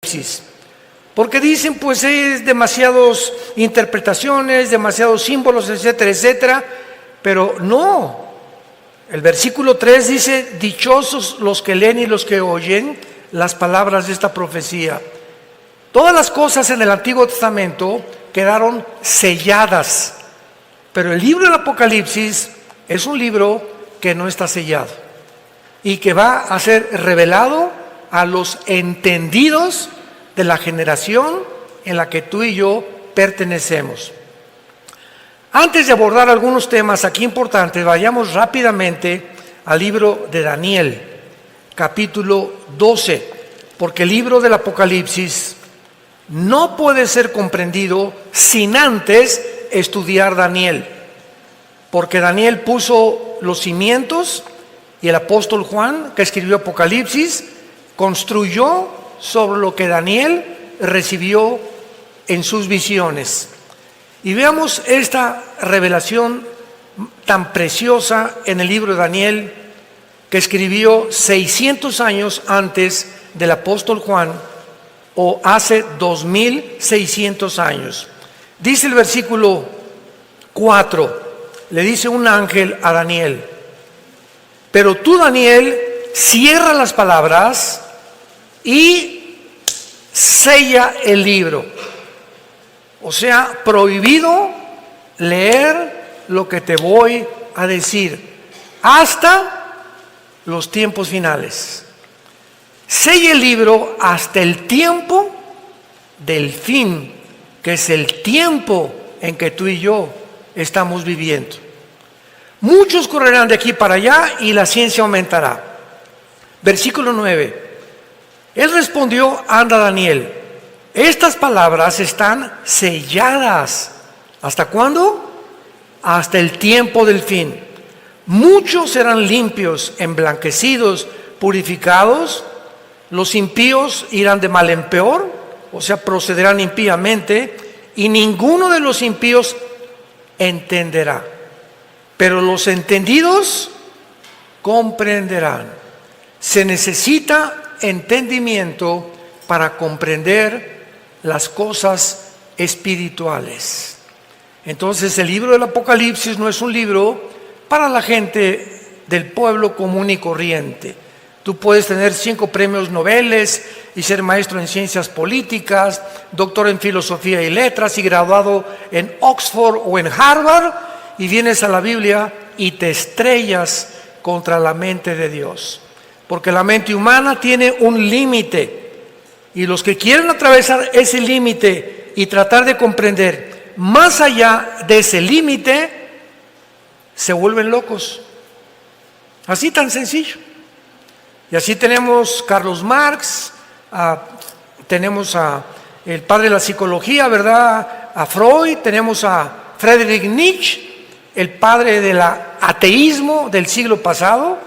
Apocalipsis. Porque dicen, pues es demasiadas interpretaciones, demasiados símbolos, etcétera, etcétera. Pero no. El versículo 3 dice: dichosos los que leen y los que oyen las palabras de esta profecía. Todas las cosas en el Antiguo Testamento quedaron selladas, pero el libro del Apocalipsis es un libro que no está sellado y que va a ser revelado a los entendidos de la generación en la que tú y yo pertenecemos. Antes de abordar algunos temas aquí importantes, vayamos rápidamente al libro de Daniel, capítulo 12, porque el libro del Apocalipsis no puede ser comprendido sin antes estudiar Daniel, porque Daniel puso los cimientos y el apóstol Juan, que escribió Apocalipsis, construyó sobre lo que Daniel recibió en sus visiones. Y veamos esta revelación tan preciosa en el libro de Daniel, que escribió 600 años antes del apóstol Juan, o hace 2600 años. Dice el versículo 4, le dice un ángel a Daniel: pero tú, Daniel, cierra las palabras y sella el libro. O sea, prohibido leer lo que te voy a decir hasta los tiempos finales. Sella el libro hasta el tiempo del fin, que es el tiempo en que tú y yo estamos viviendo. Muchos correrán de aquí para allá y la ciencia aumentará. Versículo 9. Él respondió: anda, Daniel, estas palabras están selladas. ¿Hasta cuándo? Hasta el tiempo del fin. Muchos serán limpios, emblanquecidos, purificados. Los impíos irán de mal en peor, o sea, procederán impíamente, y ninguno de los impíos entenderá. Pero los entendidos comprenderán. Se necesita entendimiento para comprender las cosas espirituales. Entonces, el libro del Apocalipsis no es un libro para la gente del pueblo común y corriente. Tú puedes tener 5 premios Nobel y ser maestro en ciencias políticas, doctor en filosofía y letras y graduado en Oxford o en Harvard, y vienes a la Biblia y te estrellas contra la mente de Dios. Porque la mente humana tiene un límite, y los que quieren atravesar ese límite y tratar de comprender más allá de ese límite, se vuelven locos. Así tan sencillo. Y así tenemos Carlos Marx, tenemos a el padre de la psicología, ¿verdad?, a Freud, tenemos a Friedrich Nietzsche, el padre del ateísmo del siglo pasado.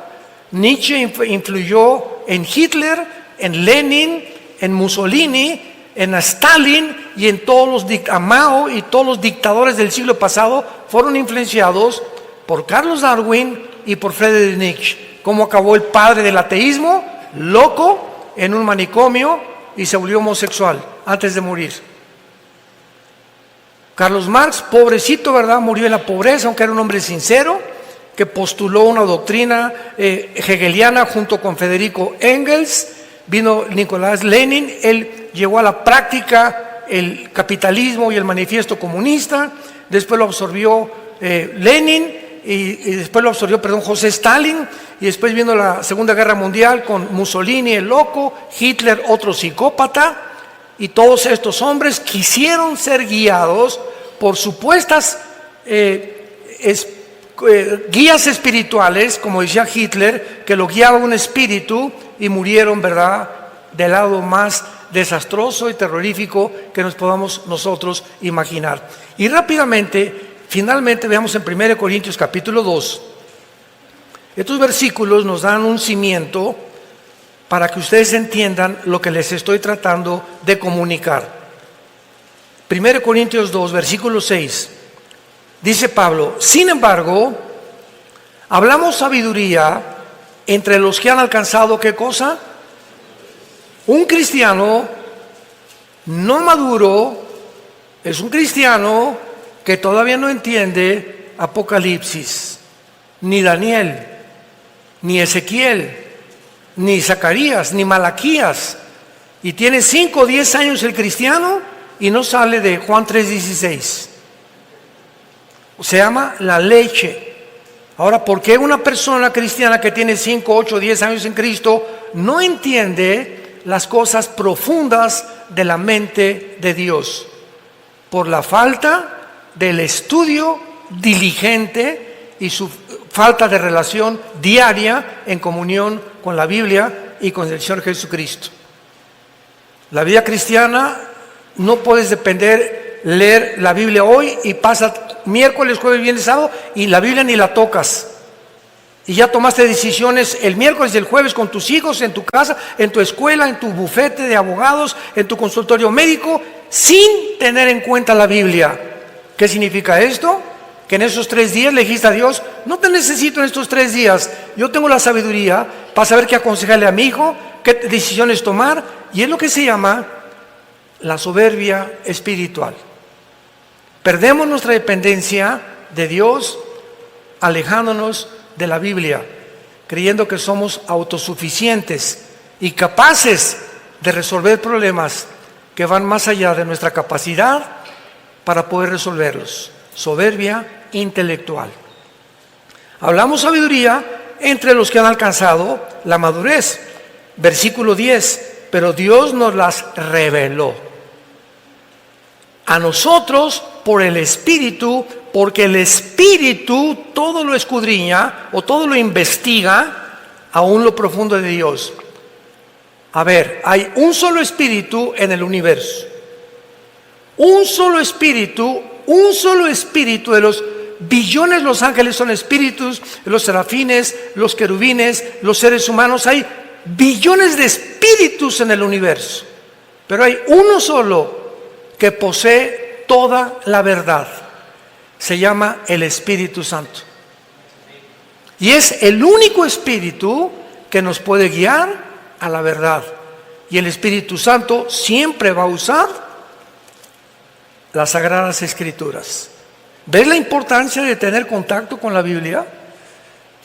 Nietzsche influyó en Hitler, en Lenin, en Mussolini, en Stalin y en todos a Mao, y todos los dictadores del siglo pasado fueron influenciados por Carlos Darwin y por Friedrich Nietzsche. ¿Cómo acabó el padre del ateísmo? Loco, en un manicomio, y se volvió homosexual antes de morir. Carlos Marx, pobrecito, ¿verdad?, murió en la pobreza, aunque era un hombre sincero, que postuló una doctrina hegeliana junto con Federico Engels. Vino Nicolás Lenin, él llevó a la práctica el capitalismo y el manifiesto comunista. Después lo absorbió Lenin, y después lo absorbió, José Stalin, y después vino la Segunda Guerra Mundial con Mussolini, el loco, Hitler, otro psicópata, y todos estos hombres quisieron ser guiados por supuestas guías espirituales, como decía Hitler, que lo guiaba un espíritu, y murieron, ¿verdad?, del lado más desastroso y terrorífico que nos podamos nosotros imaginar. Y rápidamente, finalmente, veamos en 1 Corintios capítulo 2. Estos versículos nos dan un cimiento para que ustedes entiendan lo que les estoy tratando de comunicar. 1 Corintios 2, versículo 6. Dice Pablo: sin embargo, hablamos sabiduría entre los que han alcanzado, ¿qué cosa? Un cristiano no maduro es un cristiano que todavía no entiende Apocalipsis, ni Daniel, ni Ezequiel, ni Zacarías, ni Malaquías. Y tiene 5 o 10 años el cristiano y no sale de Juan 3:16. Se llama la leche. Ahora, ¿por qué una persona cristiana que tiene 5, 8, 10 años en Cristo no entiende las cosas profundas de la mente de Dios? Por la falta del estudio diligente y su falta de relación diaria en comunión con la Biblia y con el Señor Jesucristo. La vida cristiana no puedes depender, leer la Biblia hoy y pasa miércoles, jueves, viernes, sábado y la Biblia ni la tocas. Y ya tomaste decisiones el miércoles y el jueves con tus hijos, en tu casa, en tu escuela, en tu bufete de abogados, en tu consultorio médico, sin tener en cuenta la Biblia. ¿Qué significa esto? Que en esos 3 días le dijiste a Dios, no te necesito en estos 3 días, yo tengo la sabiduría para saber qué aconsejarle a mi hijo, qué decisiones tomar, y es lo que se llama la soberbia espiritual. Perdemos nuestra dependencia de Dios alejándonos de la Biblia, creyendo que somos autosuficientes y capaces de resolver problemas que van más allá de nuestra capacidad para poder resolverlos. Soberbia intelectual. Hablamos sabiduría entre los que han alcanzado la madurez. Versículo 10, pero Dios nos las reveló a nosotros por el Espíritu, porque el Espíritu todo lo escudriña o todo lo investiga, aún lo profundo de Dios. A ver, hay un solo Espíritu en el universo. Un solo Espíritu de los billones, los ángeles son espíritus, los serafines, los querubines, los seres humanos, hay billones de espíritus en el universo, pero hay uno solo que posee toda la verdad, se llama el Espíritu Santo, y es el único espíritu que nos puede guiar a la verdad, y el Espíritu Santo siempre va a usar las Sagradas Escrituras. ¿Ves la importancia de tener contacto con la Biblia?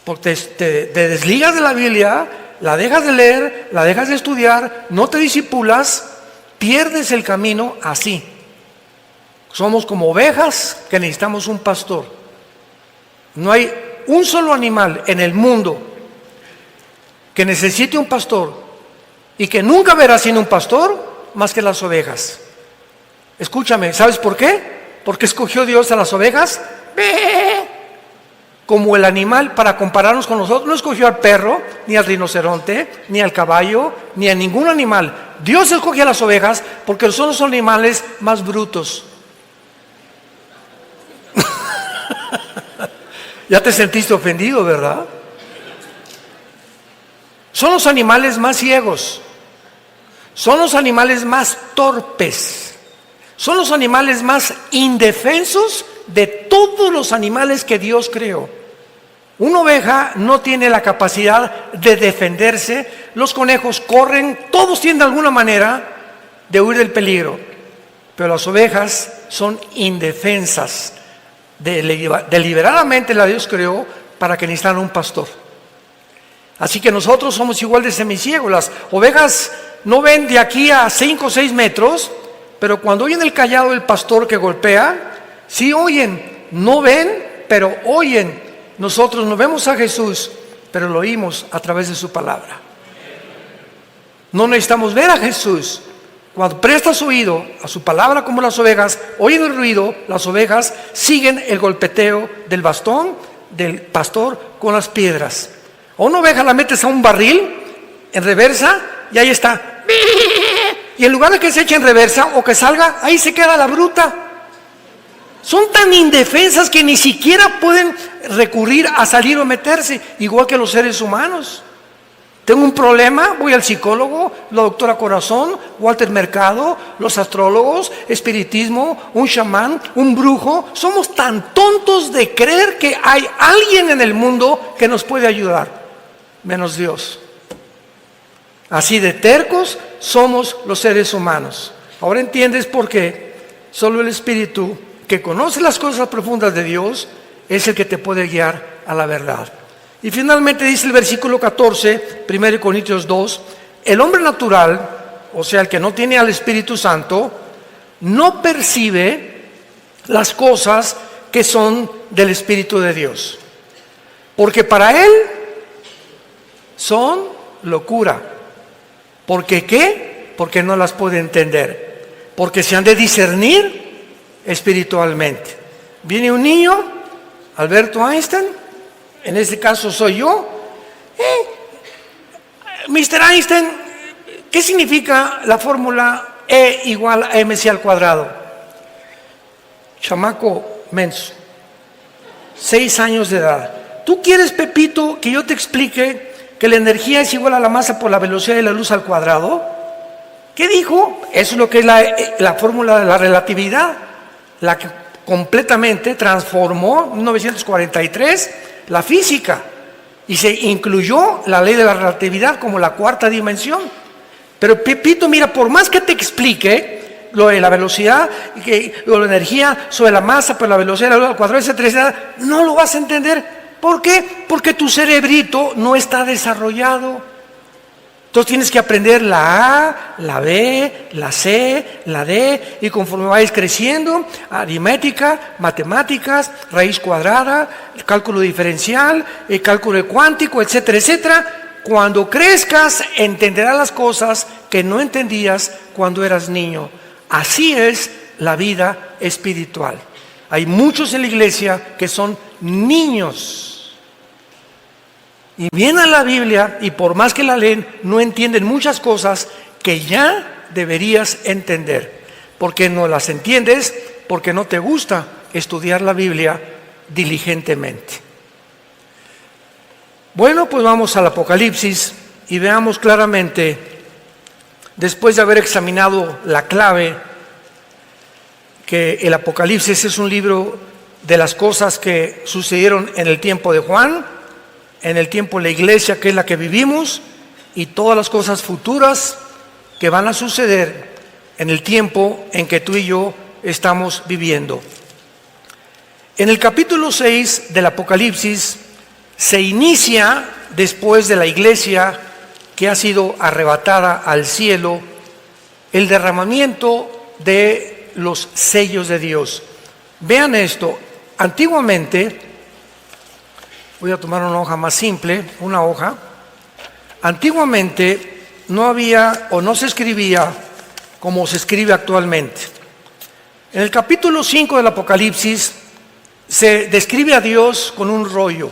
Porque te desligas de la Biblia, la dejas de leer, la dejas de estudiar, no te disipulas, pierdes el camino así. Somos como ovejas que necesitamos un pastor. No hay un solo animal en el mundo que necesite un pastor y que nunca verá sin un pastor más que las ovejas. Escúchame, ¿sabes por qué? ¿Por qué escogió Dios a las ovejas? Como el animal para compararnos con nosotros. No escogió al perro, ni al rinoceronte, ni al caballo, ni a ningún animal. Dios escogió a las ovejas porque son los animales más brutos. Ya te sentiste ofendido, ¿verdad? Son los animales más ciegos. Son los animales más torpes. Son los animales más indefensos de todos los animales que Dios creó. Una oveja no tiene la capacidad de defenderse. Los conejos corren, todos tienen de alguna manera de huir del peligro. Pero las ovejas son indefensas. Deliberadamente la Dios creó para que necesitaran un pastor. Así que nosotros somos igual de semiciegos. Las ovejas no ven de aquí a 5 o 6 metros, pero cuando oyen el callado del pastor que golpea, sí oyen, no ven, pero oyen. Nosotros no vemos a Jesús, pero lo oímos a través de su palabra. No necesitamos ver a Jesús. Cuando prestas oído a su palabra como las ovejas, oyen el ruido, las ovejas siguen el golpeteo del bastón del pastor con las piedras. A una oveja la metes a un barril en reversa y ahí está. Y en lugar de que se eche en reversa o que salga, ahí se queda la bruta. Son tan indefensas que ni siquiera pueden recurrir a salir o meterse, igual que los seres humanos. Tengo un problema, voy al psicólogo, la doctora Corazón, Walter Mercado, los astrólogos, espiritismo, un chamán, un brujo. Somos tan tontos de creer que hay alguien en el mundo que nos puede ayudar, menos Dios. Así de tercos somos los seres humanos. Ahora entiendes por qué solo el Espíritu que conoce las cosas profundas de Dios es el que te puede guiar a la verdad. Y finalmente dice el versículo 14, 1 Corintios 2, el hombre natural, o sea, el que no tiene al Espíritu Santo, no percibe las cosas que son del Espíritu de Dios, porque para él son locura. ¿Por qué qué? Porque no las puede entender, porque se han de discernir espiritualmente. Viene un niño, Alberto Einstein, en este caso soy yo. Mr. Einstein, ¿qué significa la fórmula E igual a mc al cuadrado? Chamaco menso, 6 años de edad. ¿Tú quieres, Pepito, que yo te explique que la energía es igual a la masa por la velocidad de la luz al cuadrado? ¿Qué dijo? Eso es lo que es la fórmula de la relatividad, la que completamente transformó en 1943 la física, y se incluyó la ley de la relatividad como la cuarta dimensión. Pero Pepito, mira, por más que te explique lo de la velocidad, lo de la energía sobre la masa por la velocidad de la luz al cuadrado, etcétera, no lo vas a entender. ¿Por qué? Porque tu cerebrito no está desarrollado. Entonces tienes que aprender la A, la B, la C, la D, y conforme vayas creciendo, aritmética, matemáticas, raíz cuadrada, cálculo diferencial, cálculo cuántico, etcétera, etcétera. Cuando crezcas, entenderás las cosas que no entendías cuando eras niño. Así es la vida espiritual. Hay muchos en la iglesia que son niños. Y vienen a la Biblia y por más que la leen, no entienden muchas cosas que ya deberías entender. Porque no las entiendes, porque no te gusta estudiar la Biblia diligentemente. Bueno, pues vamos al Apocalipsis y veamos claramente, después de haber examinado la clave, que el Apocalipsis es un libro de las cosas que sucedieron en el tiempo de Juan, en el tiempo de la iglesia, que es la que vivimos, y todas las cosas futuras que van a suceder en el tiempo en que tú y yo estamos viviendo. En el capítulo 6 del Apocalipsis se inicia, después de la iglesia que ha sido arrebatada al cielo, el derramamiento de los sellos de Dios. Vean esto, antiguamente, voy a tomar una hoja más simple, una hoja. Antiguamente no había o no se escribía como se escribe actualmente. En el capítulo 5 del Apocalipsis se describe a Dios con un rollo.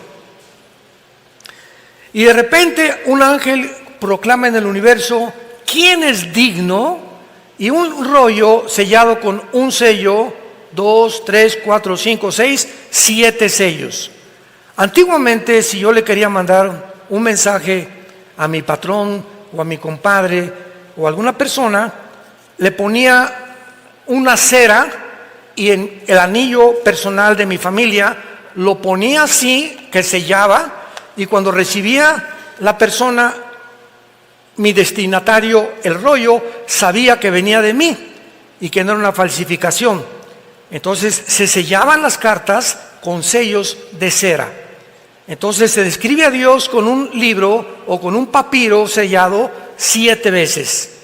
Y de repente un ángel proclama en el universo, ¿quién es digno? Y un rollo sellado con un sello, 2, 3, 4, 5, 6, 7 sellos. Antiguamente, si yo le quería mandar un mensaje a mi patrón o a mi compadre o a alguna persona, le ponía una cera y en el anillo personal de mi familia lo ponía así, que sellaba, y cuando recibía la persona, mi destinatario, el rollo, sabía que venía de mí y que no era una falsificación. Entonces se sellaban las cartas con sellos de cera. Entonces se describe a Dios con un libro o con un papiro sellado 7 veces.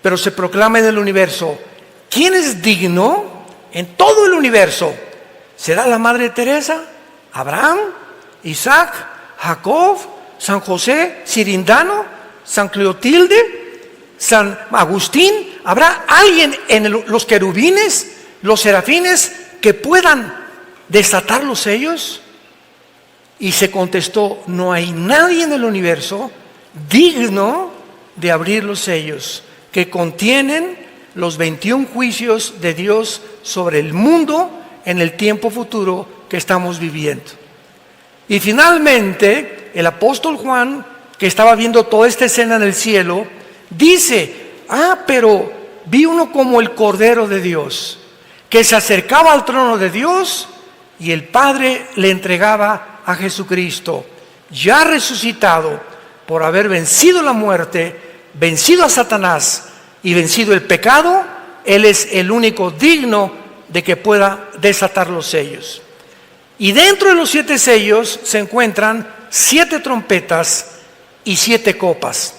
Pero se proclama en el universo, ¿quién es digno en todo el universo? ¿Será la Madre Teresa? ¿Abraham? ¿Isaac? ¿Jacob? ¿San José? ¿Cirindano? ¿San Clotilde? ¿San Agustín? ¿Habrá alguien en los querubines, los serafines, que puedan desatar los sellos? Y se contestó, no hay nadie en el universo digno de abrir los sellos que contienen los 21 juicios de Dios sobre el mundo en el tiempo futuro que estamos viviendo. Y finalmente, el apóstol Juan, que estaba viendo toda esta escena en el cielo, dice, pero vi uno como el Cordero de Dios, que se acercaba al trono de Dios y el Padre le entregaba a Jesucristo, ya resucitado, por haber vencido la muerte, vencido a Satanás y vencido el pecado, Él es el único digno de que pueda desatar los sellos. Y dentro de los 7 sellos se encuentran 7 trompetas y 7 copas.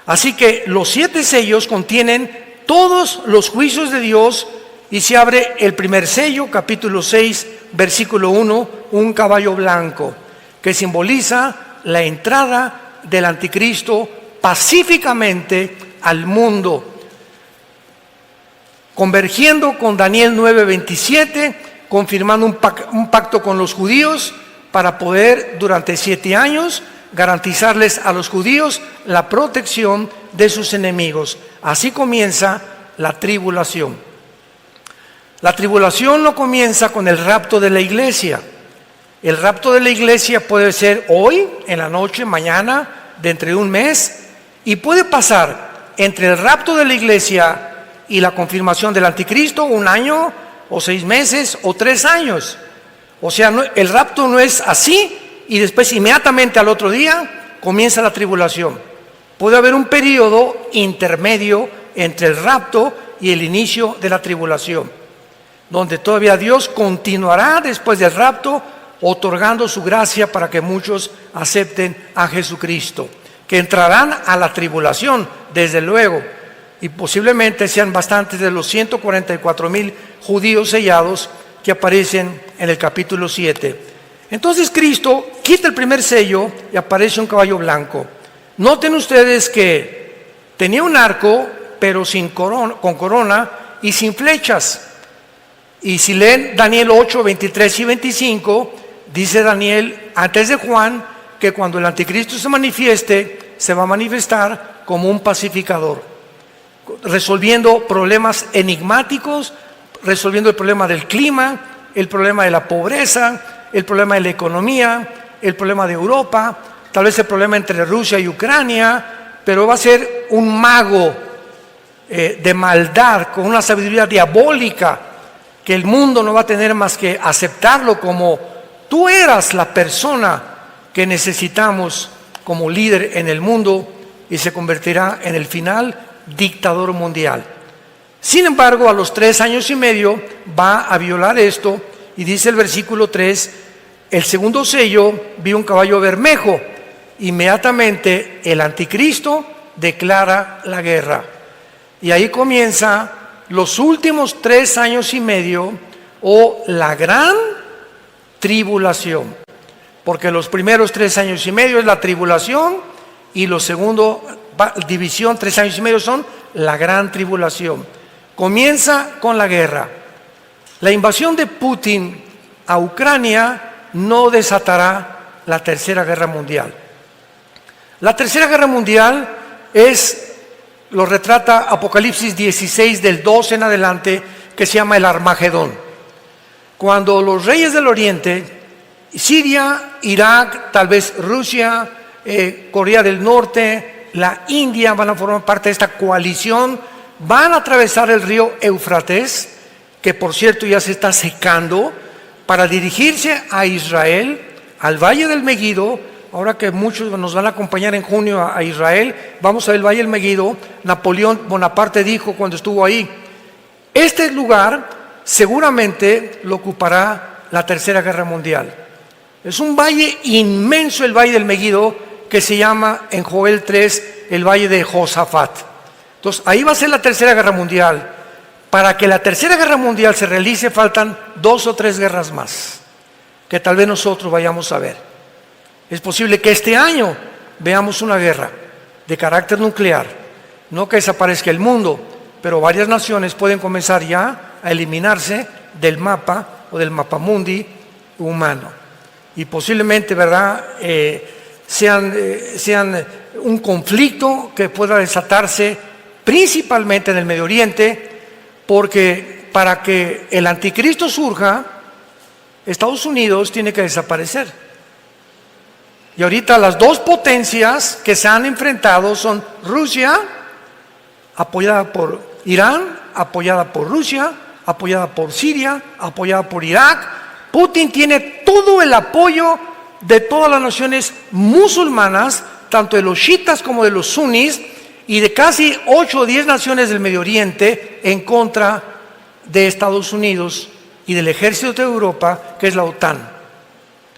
Así que los 7 sellos contienen todos los juicios de Dios, y se abre el primer sello, capítulo 6, versículo 1, un caballo blanco, que simboliza la entrada del anticristo pacíficamente al mundo, convergiendo con Daniel 9:27, confirmando un pacto con los judíos para poder durante 7 años garantizarles a los judíos la protección de sus enemigos. Así comienza la tribulación. La tribulación no comienza con el rapto de la iglesia. El rapto de la iglesia puede ser hoy, en la noche, mañana, dentro de un mes, y puede pasar entre el rapto de la iglesia y la confirmación del anticristo 1 año, o 6 meses, o 3 años. O sea, el rapto no es así y después inmediatamente al otro día comienza la tribulación. Puede haber un periodo intermedio entre el rapto y el inicio de la tribulación, donde todavía Dios continuará después del rapto otorgando su gracia para que muchos acepten a Jesucristo, que entrarán a la tribulación, desde luego, y posiblemente sean bastantes de los 144,000 judíos sellados que aparecen en el capítulo 7. Entonces Cristo quita el primer sello y aparece un caballo blanco. Noten ustedes que tenía un arco, pero con corona y sin flechas. Y si leen Daniel 8, 23 y 25, dice Daniel antes de Juan que cuando el anticristo se manifieste, se va a manifestar como un pacificador, resolviendo problemas enigmáticos, resolviendo el problema del clima, el problema de la pobreza, el problema de la economía, el problema de Europa, tal vez el problema entre Rusia y Ucrania, pero va a ser un mago de maldad, con una sabiduría diabólica, que el mundo no va a tener más que aceptarlo como tú eras la persona que necesitamos como líder en el mundo, y se convertirá en el final dictador mundial. Sin embargo, a los 3 años y medio va a violar esto, y dice el versículo 3, el segundo sello, vi un caballo bermejo. Inmediatamente el anticristo declara la guerra. Y ahí comienza los últimos 3 años y medio, o la gran tribulación. Porque los primeros 3 años y medio es la tribulación, y los segundos, división, 3 años y medio son la gran tribulación. Comienza con la guerra. La invasión de Putin a Ucrania no desatará la Tercera Guerra Mundial. La Tercera Guerra Mundial lo retrata Apocalipsis 16 del 2 en adelante, que se llama el Armagedón. Cuando los reyes del Oriente, Siria, Irak, tal vez Rusia, Corea del Norte, la India van a formar parte de esta coalición, van a atravesar el río Éufrates, que por cierto ya se está secando, para dirigirse a Israel, al Valle del Megido. Ahora que muchos nos van a acompañar en junio a Israel, vamos a ver el Valle del Megido. Napoleón Bonaparte dijo cuando estuvo ahí, este lugar seguramente lo ocupará la Tercera Guerra Mundial. Es un valle inmenso, el Valle del Megido, que se llama en Joel 3 el Valle de Josafat. Entonces ahí va a ser la Tercera Guerra Mundial. Para que la Tercera Guerra Mundial se realice faltan 2 o 3 guerras más, que tal vez nosotros vayamos a ver. Es posible que este año veamos una guerra de carácter nuclear, no que desaparezca el mundo, pero varias naciones pueden comenzar ya a eliminarse del mapa o del mapamundi humano. Y posiblemente, ¿verdad?, sean un conflicto que pueda desatarse principalmente en el Medio Oriente, porque para que el anticristo surja, Estados Unidos tiene que desaparecer. Y ahorita las 2 potencias que se han enfrentado son Rusia, apoyada por Irán, apoyada por Rusia, apoyada por Siria, apoyada por Irak. Putin tiene todo el apoyo de todas las naciones musulmanas, tanto de los chiitas como de los sunnis, y de casi 8 o 10 naciones del Medio Oriente en contra de Estados Unidos y del ejército de Europa, que es la OTAN,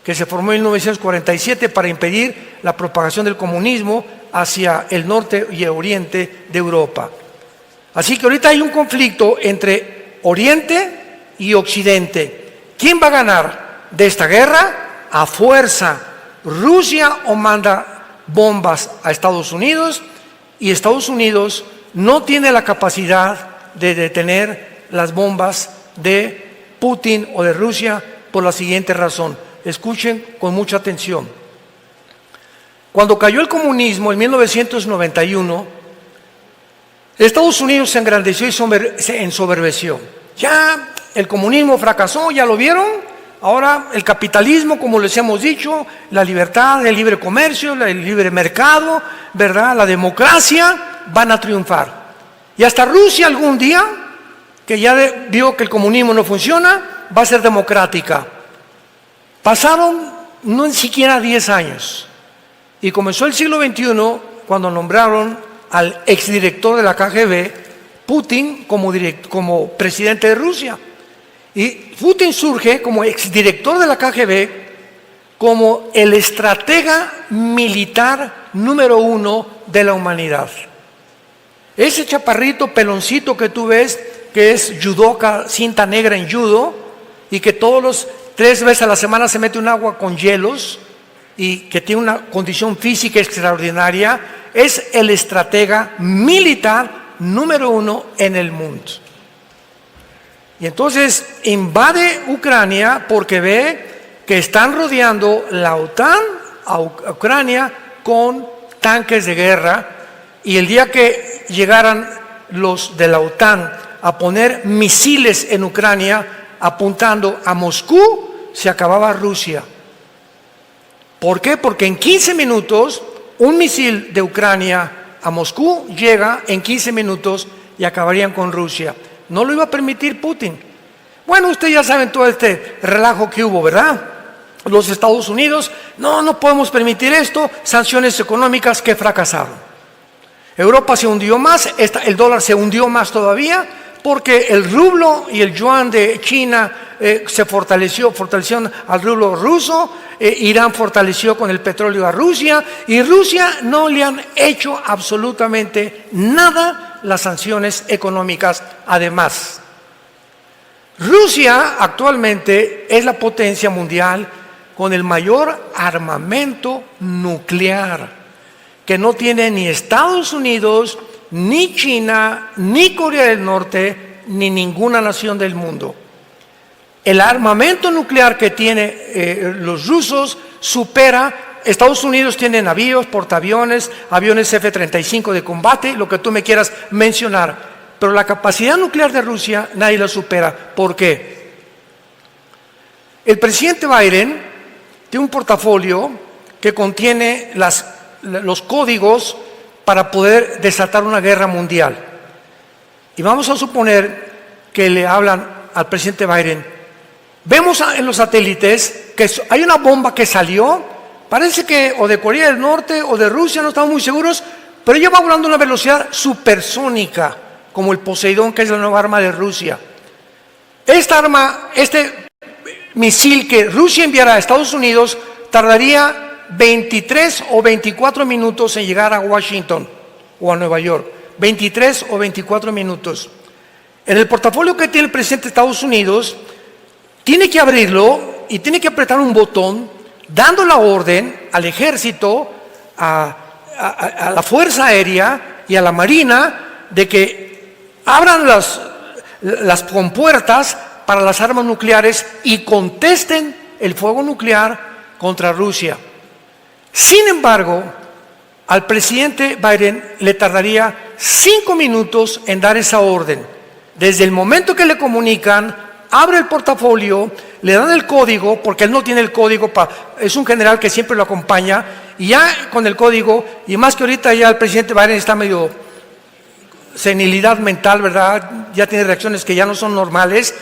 que se formó en 1947 para impedir la propagación del comunismo hacia el norte y el oriente de Europa. Así que ahorita hay un conflicto entre Oriente y Occidente. ¿Quién va a ganar de esta guerra? A fuerza. Rusia o manda bombas a Estados Unidos, y Estados Unidos no tiene la capacidad de detener las bombas de Putin o de Rusia por la siguiente razón. Escuchen con mucha atención. Cuando cayó el comunismo en 1991, Estados Unidos se engrandeció y se ensoberbeció. Ya el comunismo fracasó, ¿ya lo vieron? Ahora el capitalismo, como les hemos dicho, la libertad, el libre comercio, el libre mercado, ¿verdad?, la democracia van a triunfar. Y hasta Rusia algún día, que ya vio que el comunismo no funciona, va a ser democrática. Pasaron no ni siquiera 10 años y comenzó el siglo XXI cuando nombraron al exdirector de la KGB, Putin, como presidente de Rusia. Y Putin surge como exdirector de la KGB como el estratega militar número 1 de la humanidad. Ese chaparrito peloncito que tú ves, que es judoka, cinta negra en judo, y que 3 veces a la semana se mete un agua con hielos y que tiene una condición física extraordinaria, es el estratega militar número 1 en el mundo. Y entonces invade Ucrania porque ve que están rodeando la OTAN a Ucrania con tanques de guerra, y el día que llegaran los de la OTAN a poner misiles en Ucrania apuntando a Moscú, se acababa Rusia. ¿Por qué? Porque en 15 minutos un misil de Ucrania a Moscú llega en 15 minutos y acabarían con Rusia. No lo iba a permitir Putin. Bueno, ustedes ya saben todo este relajo que hubo, ¿verdad? Los Estados Unidos, no podemos permitir esto, sanciones económicas que fracasaron. Europa se hundió más, el dólar se hundió más todavía, porque el rublo y el yuan de China se fortalecieron al rublo ruso, Irán fortaleció con el petróleo a Rusia, y Rusia no le han hecho absolutamente nada las sanciones económicas. Además, Rusia actualmente es la potencia mundial con el mayor armamento nuclear, que no tiene ni Estados Unidos, ni China, ni Corea del Norte, ni ninguna nación del mundo. El armamento nuclear que tienen los rusos supera. Estados Unidos tiene navíos, portaaviones, aviones F-35 de combate, lo que tú me quieras mencionar. Pero la capacidad nuclear de Rusia nadie la supera. ¿Por qué? El presidente Biden tiene un portafolio que contiene los códigos para poder desatar una guerra mundial. Y vamos a suponer que le hablan al presidente Biden. Vemos en los satélites que hay una bomba que salió, parece que o de Corea del Norte o de Rusia, no estamos muy seguros, pero ella va volando a una velocidad supersónica, como el Poseidón, que es la nueva arma de Rusia. Este misil que Rusia enviará a Estados Unidos tardaría 23 o 24 minutos en llegar a Washington o a Nueva York. 23 o 24 minutos. En el portafolio que tiene el presidente de Estados Unidos, tiene que abrirlo y tiene que apretar un botón, dando la orden al ejército, a la Fuerza Aérea y a la Marina de que abran las compuertas para las armas nucleares y contesten el fuego nuclear contra Rusia. Sin embargo, al presidente Biden le tardaría 5 minutos en dar esa orden. Desde el momento que le comunican, abre el portafolio, le dan el código, porque él no tiene el código, es un general que siempre lo acompaña, y ya con el código, y más que ahorita ya el presidente Biden está medio senilidad mental, ¿verdad? Ya tiene reacciones que ya no son normales.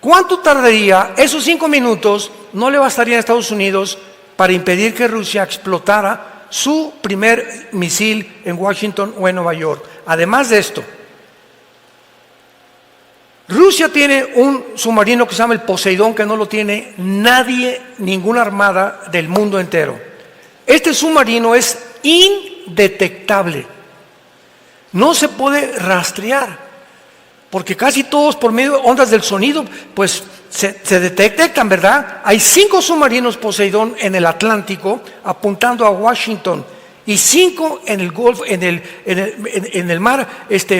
¿Cuánto tardaría? Esos 5 minutos no le bastarían a Estados Unidos para impedir que Rusia explotara su primer misil en Washington o en Nueva York. Además de esto, Rusia tiene un submarino que se llama el Poseidón, que no lo tiene nadie, ninguna armada del mundo entero. Este submarino es indetectable, no se puede rastrear, porque casi todos por medio de ondas del sonido, pues se detectan, ¿verdad? Hay 5 submarinos Poseidón en el Atlántico apuntando a Washington y 5 en el Golfo, en el mar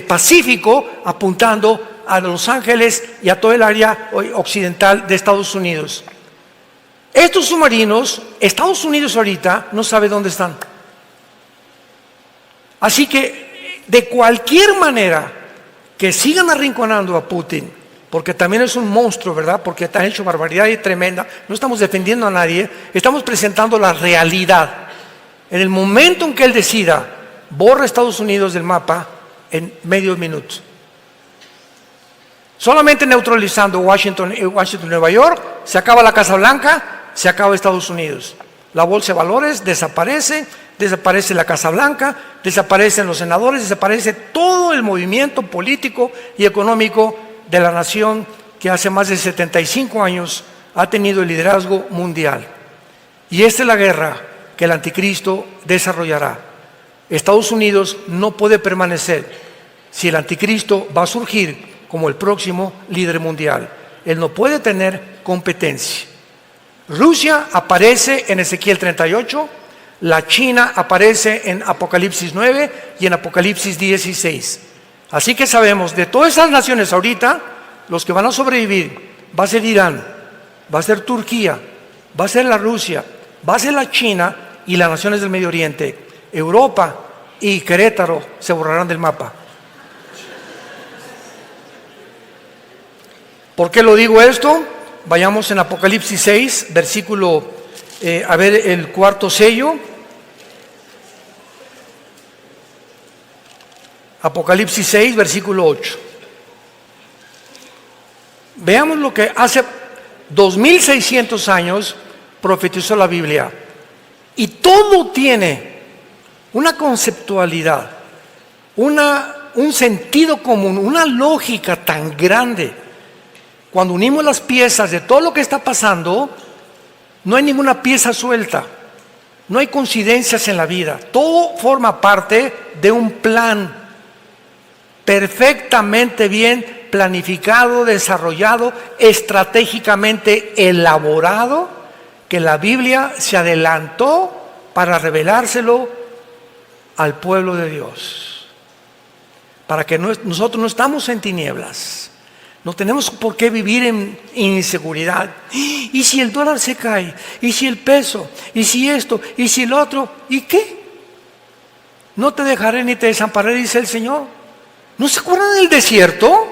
Pacífico apuntando a Los Ángeles y a todo el área occidental de Estados Unidos. Estos submarinos, Estados Unidos ahorita no sabe dónde están. Así que de cualquier manera que sigan arrinconando a Putin, porque también es un monstruo, ¿verdad? Porque han hecho barbaridad y tremenda. No estamos defendiendo a nadie, estamos presentando la realidad. En el momento en que él decida, borra a Estados Unidos del mapa en medio minuto. Solamente neutralizando Washington y Nueva York, se acaba la Casa Blanca, se acaba Estados Unidos. La bolsa de valores desaparece, desaparece la Casa Blanca, desaparecen los senadores, desaparece todo el movimiento político y económico de la nación que hace más de 75 años ha tenido el liderazgo mundial. Y esta es la guerra que el anticristo desarrollará. Estados Unidos no puede permanecer si el anticristo va a surgir como el próximo líder mundial. Él no puede tener competencia. Rusia aparece en Ezequiel 38, la China aparece en Apocalipsis 9 y en Apocalipsis 16. Así que sabemos, de todas esas naciones ahorita, los que van a sobrevivir va a ser Irán, va a ser Turquía, va a ser la Rusia, va a ser la China y las naciones del Medio Oriente. Europa y Querétaro se borrarán del mapa. ¿Por qué lo digo esto? Vayamos en Apocalipsis 6, versículo, a ver el cuarto sello. Apocalipsis 6, versículo 8. Veamos lo que hace 2600 años profetizó la Biblia. Y todo tiene una conceptualidad, un sentido común, una lógica tan grande. Cuando unimos las piezas de todo lo que está pasando, no hay ninguna pieza suelta, no hay coincidencias en la vida, todo forma parte de un plan perfectamente bien planificado, desarrollado, estratégicamente elaborado, que la Biblia se adelantó para revelárselo al pueblo de Dios, para que nosotros no estamos en tinieblas. No tenemos por qué vivir en inseguridad. ¿Y si el dólar se cae? ¿Y si el peso? ¿Y si esto? ¿Y si el otro? ¿Y qué? No te dejaré ni te desampararé, dice el Señor. ¿No se acuerdan del desierto?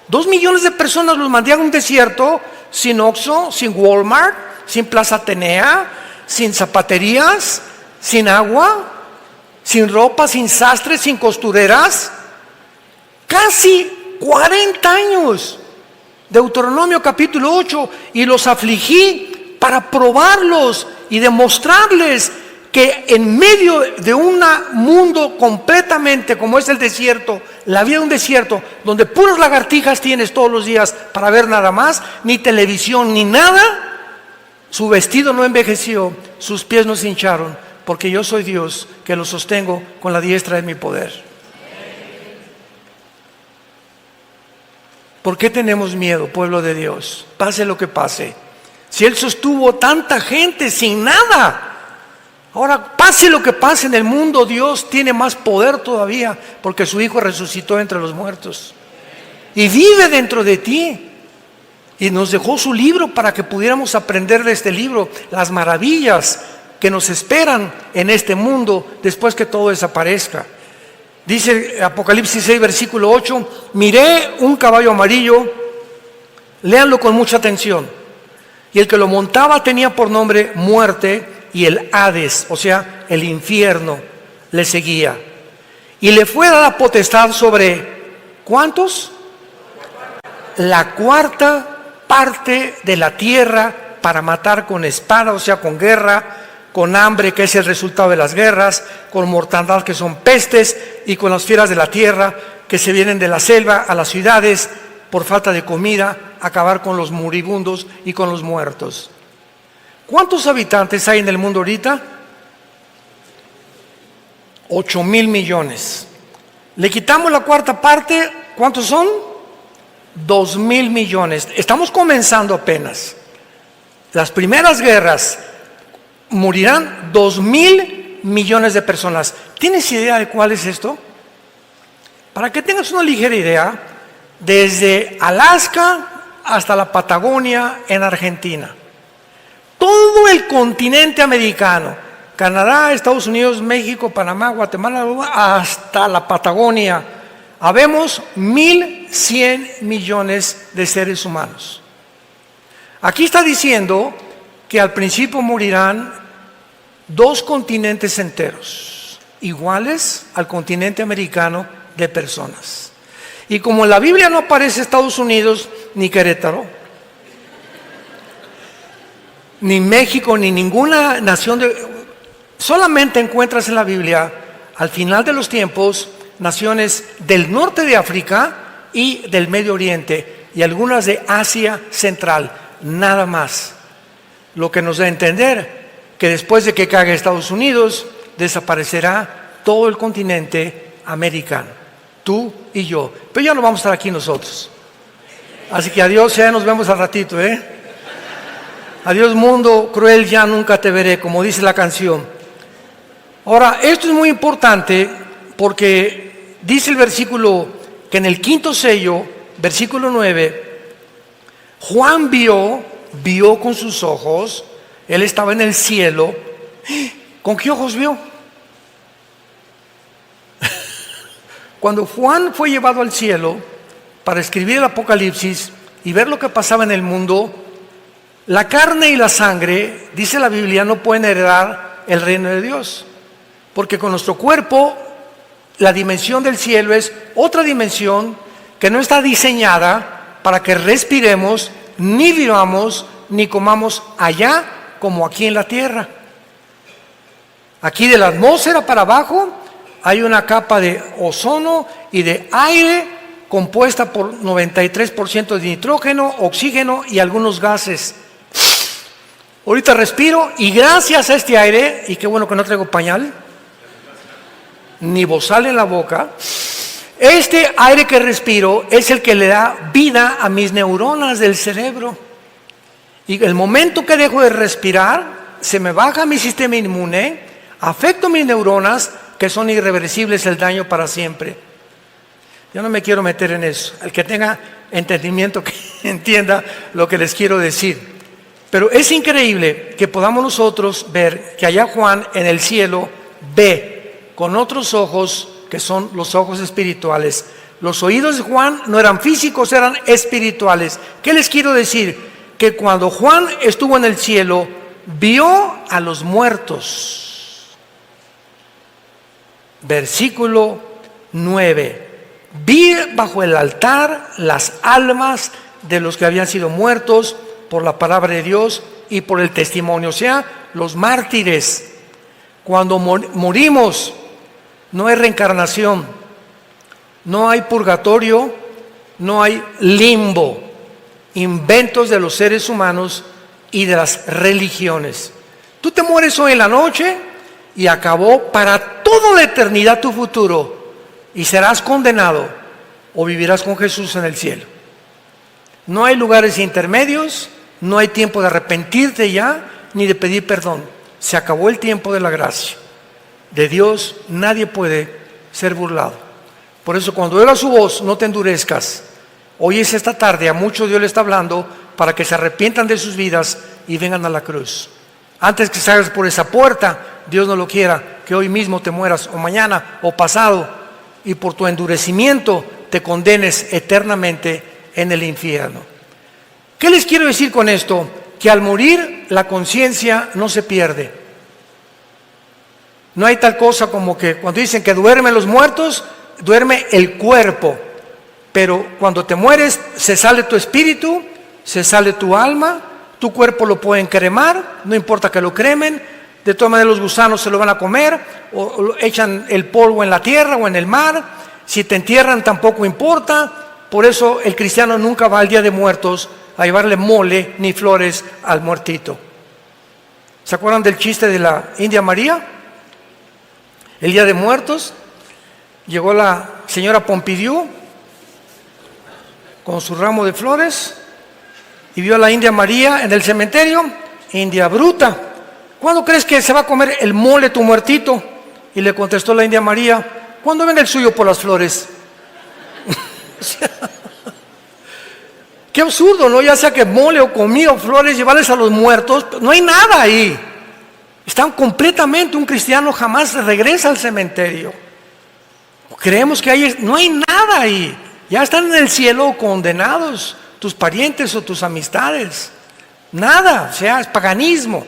2 millones de personas los mandé a un desierto, sin Oxxo, sin Walmart, sin Plaza Atenea, sin zapaterías, sin agua, sin ropa, sin sastres, sin costureras. Casi 40 años, Deuteronomio capítulo 8, y los afligí para probarlos y demostrarles que en medio de un mundo completamente como es el desierto, la vida de un desierto, donde puras lagartijas tienes todos los días para ver nada más, ni televisión ni nada, su vestido no envejeció, sus pies no se hincharon, porque yo soy Dios que los sostengo con la diestra de mi poder. ¿Por qué tenemos miedo, pueblo de Dios? Pase lo que pase. Si Él sostuvo tanta gente sin nada, ahora pase lo que pase en el mundo, Dios tiene más poder todavía, porque su Hijo resucitó entre los muertos y vive dentro de ti. Y nos dejó su libro para que pudiéramos aprender de este libro las maravillas que nos esperan en este mundo después que todo desaparezca. Dice Apocalipsis 6, versículo 8, miré un caballo amarillo, léanlo con mucha atención, y el que lo montaba tenía por nombre Muerte, y el Hades, o sea, el infierno, le seguía. Y le fue dada potestad sobre, ¿cuántos? La cuarta parte de la tierra para matar con espada, o sea, con guerra, con hambre, que es el resultado de las guerras, con mortandad, que son pestes, y con las fieras de la tierra, que se vienen de la selva a las ciudades por falta de comida, acabar con los moribundos y con los muertos. ¿Cuántos habitantes hay en el mundo ahorita? 8,000 millones. Le quitamos la cuarta parte, ¿cuántos son? 2,000 millones. Estamos comenzando apenas. Las primeras guerras morirán 2,000 millones de personas. ¿Tienes idea de cuál es esto? Para que tengas una ligera idea, desde Alaska hasta la Patagonia en Argentina, todo el continente americano, Canadá, Estados Unidos, México, Panamá, Guatemala, hasta la Patagonia, habemos 1,100 millones de seres humanos. Aquí está diciendo que al principio morirán 2 continentes enteros, iguales al continente americano de personas. Y como en la Biblia no aparece Estados Unidos, ni Querétaro, ni México, ni ninguna nación, solamente encuentras en la Biblia, al final de los tiempos, naciones del norte de África y del Medio Oriente, y algunas de Asia Central, nada más. Lo que nos da a entender que después de que caiga Estados Unidos, desaparecerá todo el continente americano, tú y yo. Pero ya no vamos a estar aquí nosotros. Así que adiós, ya nos vemos al ratito, Adiós mundo cruel, ya nunca te veré, como dice la canción. Ahora, esto es muy importante porque dice el versículo que en el 5º sello, versículo 9, Juan vio con sus ojos, él estaba en el cielo. ¿Con qué ojos vio? Cuando Juan fue llevado al cielo para escribir el Apocalipsis y ver lo que pasaba en el mundo, la carne y la sangre, dice la Biblia, no pueden heredar el reino de Dios, porque con nuestro cuerpo la dimensión del cielo es otra dimensión que no está diseñada para que respiremos, ni vivamos, ni comamos allá como aquí en la tierra. Aquí de la atmósfera para abajo hay una capa de ozono y de aire compuesta por 93% de nitrógeno, oxígeno y algunos gases. Ahorita respiro y gracias a este aire, y qué bueno que no traigo pañal, ni bozal en la boca, este aire que respiro es el que le da vida a mis neuronas del cerebro. Y el momento que dejo de respirar, se me baja mi sistema inmune, afecto mis neuronas, que son irreversibles, el daño para siempre. Yo no me quiero meter en eso. El que tenga entendimiento, que entienda lo que les quiero decir. Pero es increíble que podamos nosotros ver que allá Juan en el cielo ve con otros ojos, que son los ojos espirituales. Los oídos de Juan no eran físicos, eran espirituales. ¿Qué les quiero decir? Que cuando Juan estuvo en el cielo, vio a los muertos. Versículo 9. Vi bajo el altar las almas de los que habían sido muertos por la palabra de Dios y por el testimonio, o sea, los mártires. Cuando morimos, no hay reencarnación, no hay purgatorio, no hay limbo, inventos de los seres humanos y de las religiones. Tú te mueres hoy en la noche y acabó para toda la eternidad tu futuro, y serás condenado o vivirás con Jesús en el cielo. No hay lugares intermedios, no hay tiempo de arrepentirte ya, ni de pedir perdón. Se acabó el tiempo de la gracia. De Dios nadie puede ser burlado. Por eso cuando oigas su voz, no te endurezcas. Hoy es esta tarde, a muchos Dios le está hablando para que se arrepientan de sus vidas y vengan a la cruz. Antes que salgas por esa puerta, Dios no lo quiera, que hoy mismo te mueras, o mañana, o pasado, y por tu endurecimiento te condenes eternamente en el infierno. ¿Qué les quiero decir con esto? Que al morir la conciencia no se pierde. No hay tal cosa como que cuando dicen que duermen los muertos, duerme el cuerpo. Pero cuando te mueres, se sale tu espíritu, se sale tu alma, tu cuerpo lo pueden cremar, no importa que lo cremen, de todas maneras los gusanos se lo van a comer, o echan el polvo en la tierra o en el mar, si te entierran tampoco importa. Por eso el cristiano nunca va al Día de Muertos a llevarle mole ni flores al muertito. ¿Se acuerdan del chiste de la India María? El Día de Muertos, llegó la señora Pompidou con su ramo de flores y vio a la India María en el cementerio. India bruta, ¿cuándo crees que se va a comer el mole tu muertito? Y le contestó la India María, ¿cuándo venga el suyo por las flores? Qué absurdo, ¿no? Ya sea que mole o comida o flores, llevarles a los muertos, no hay nada ahí. Están completamente, un cristiano jamás regresa al cementerio. Creemos que no hay nada ahí. Ya están en el cielo condenados tus parientes o tus amistades. Nada, o sea, es paganismo.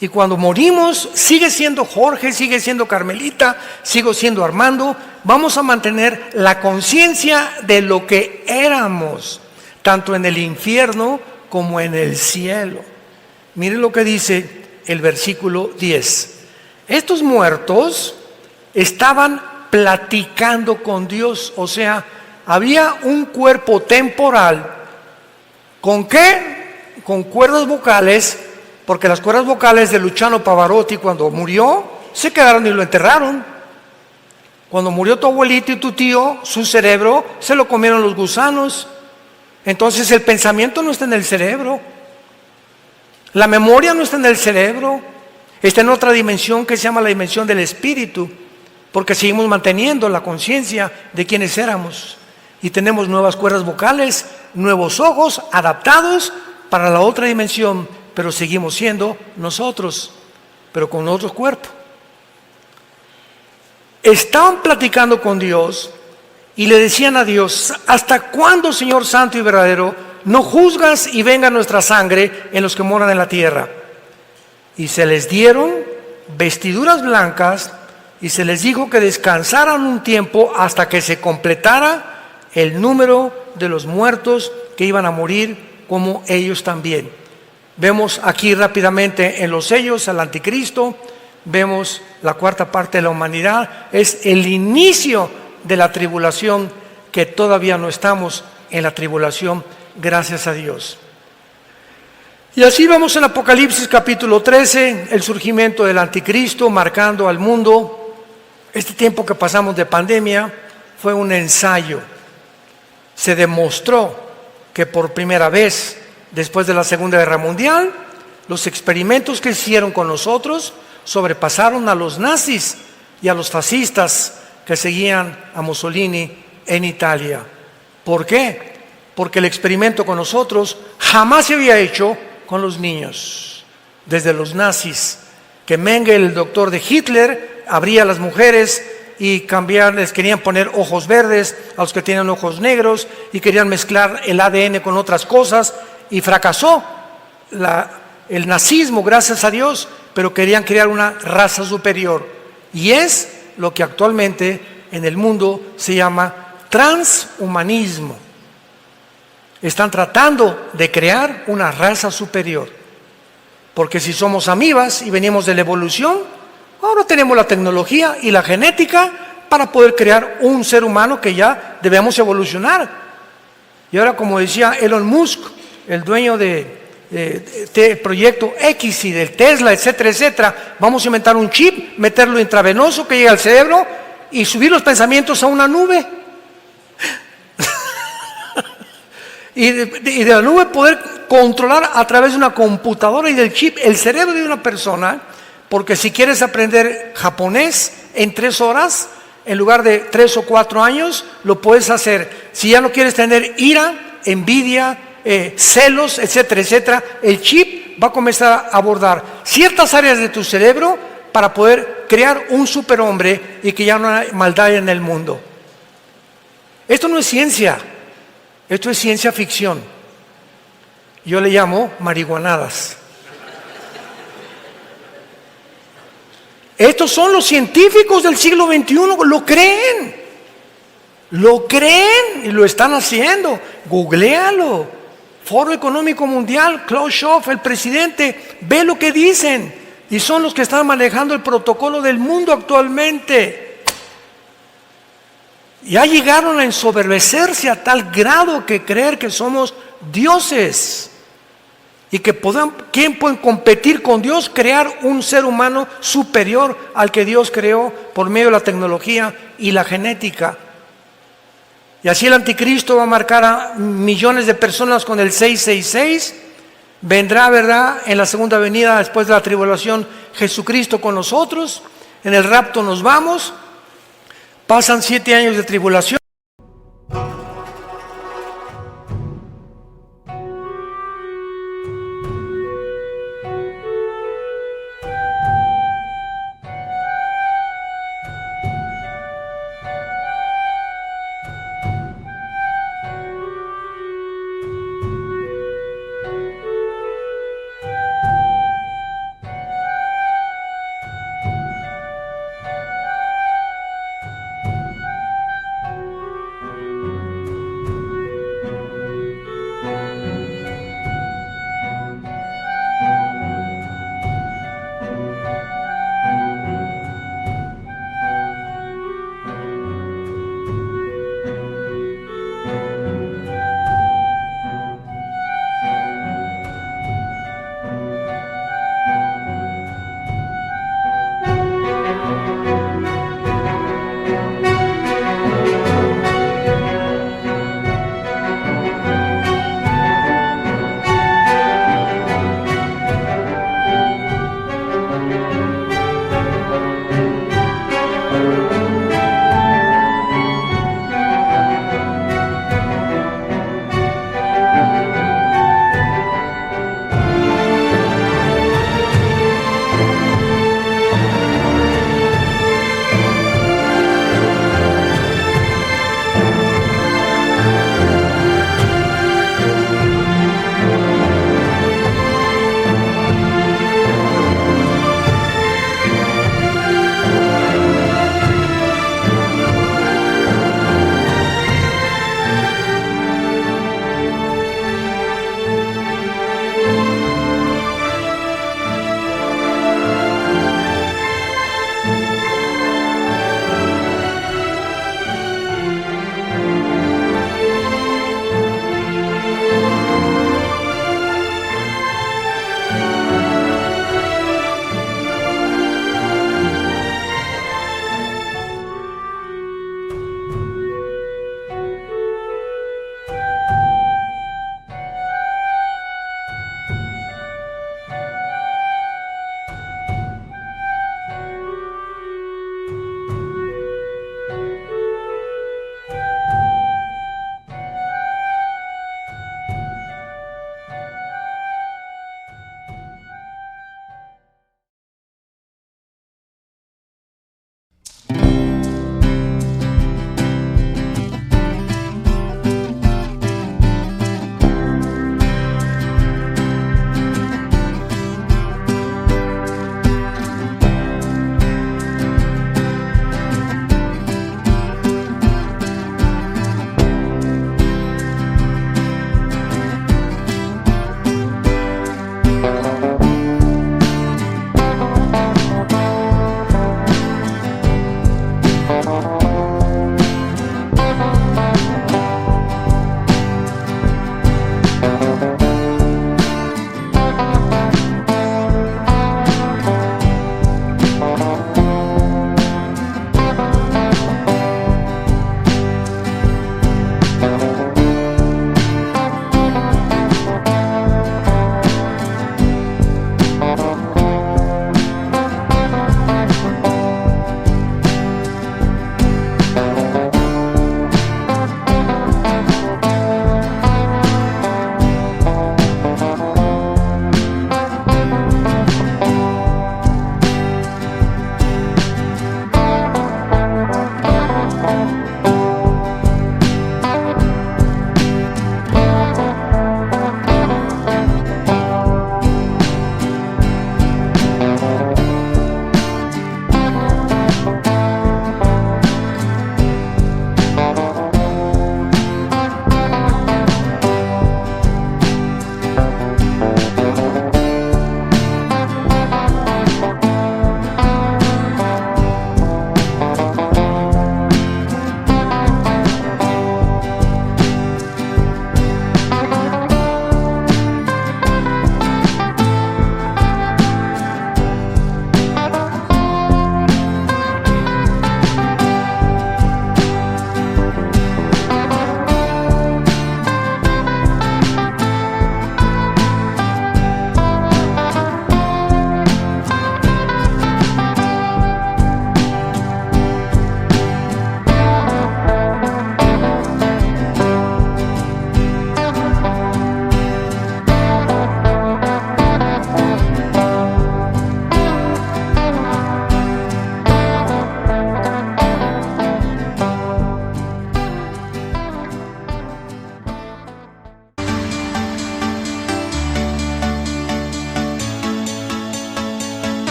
Y cuando morimos, sigue siendo Jorge, sigue siendo Carmelita, sigo siendo Armando. Vamos a mantener la conciencia de lo que éramos, tanto en el infierno como en el cielo. Miren lo que dice el versículo 10. Estos muertos estaban platicando con Dios, o sea, había un cuerpo temporal. ¿Con qué? Con cuerdas vocales, porque las cuerdas vocales de Luciano Pavarotti cuando murió, se quedaron y lo enterraron. Cuando murió tu abuelito y tu tío, su cerebro se lo comieron los gusanos. Entonces el pensamiento no está en el cerebro, la memoria no está en el cerebro, está en otra dimensión que se llama la dimensión del espíritu, porque seguimos manteniendo la conciencia de quienes éramos y tenemos nuevas cuerdas vocales, nuevos ojos adaptados para la otra dimensión, pero seguimos siendo nosotros, pero con otro cuerpo. Estaban platicando con Dios y le decían a Dios, ¿hasta cuándo, Señor Santo y verdadero, no juzgas y venga nuestra sangre en los que moran en la tierra? Y se les dieron vestiduras blancas y se les dijo que descansaran un tiempo hasta que se completara el número de los muertos que iban a morir como ellos también. Vemos aquí rápidamente en los sellos al anticristo, vemos la cuarta parte de la humanidad, es el inicio de la tribulación, que todavía no estamos en la tribulación, gracias a Dios. Y así vamos en Apocalipsis capítulo 13, el surgimiento del anticristo marcando al mundo. Este tiempo que pasamos de pandemia fue un ensayo. Se demostró que por primera vez después de la Segunda Guerra Mundial, los experimentos que hicieron con nosotros sobrepasaron a los nazis y a los fascistas que seguían a Mussolini en Italia. ¿Por qué? Porque el experimento con nosotros jamás se había hecho con los niños. Desde los nazis, que Mengele, el doctor de Hitler, abría a las mujeres y les querían poner ojos verdes a los que tienen ojos negros y querían mezclar el ADN con otras cosas, y fracasó el nazismo, gracias a Dios, pero querían crear una raza superior, y es lo que actualmente en el mundo se llama transhumanismo. Están tratando de crear una raza superior, porque si somos amibas y venimos de la evolución, ahora tenemos la tecnología y la genética para poder crear un ser humano que ya debemos evolucionar. Y ahora, como decía Elon Musk, el dueño del proyecto X y del Tesla, etcétera, etcétera, vamos a inventar un chip, meterlo intravenoso que llegue al cerebro y subir los pensamientos a una nube. y de la nube poder controlar a través de una computadora y del chip el cerebro de una persona, porque si quieres aprender japonés en 3 horas, en lugar de 3 o 4 años, lo puedes hacer. Si ya no quieres tener ira, envidia, celos, etcétera, etcétera, el chip va a comenzar a abordar ciertas áreas de tu cerebro para poder crear un superhombre y que ya no hay maldad en el mundo. Esto no es ciencia, esto es ciencia ficción. Yo le llamo marihuanadas. Estos son los científicos del siglo XXI, lo creen y lo están haciendo. Googléalo. Foro Económico Mundial, Klaus Schwab, el presidente, ve lo que dicen. Y son los que están manejando el protocolo del mundo actualmente. Ya llegaron a ensoberbecerse a tal grado que creer que somos dioses. Y que ¿quién puede competir con Dios? Crear un ser humano superior al que Dios creó por medio de la tecnología y la genética. Y así el anticristo va a marcar a millones de personas con el 666. Vendrá, ¿verdad?, en la segunda venida después de la tribulación Jesucristo con nosotros. En el rapto nos vamos. Pasan 7 años de tribulación.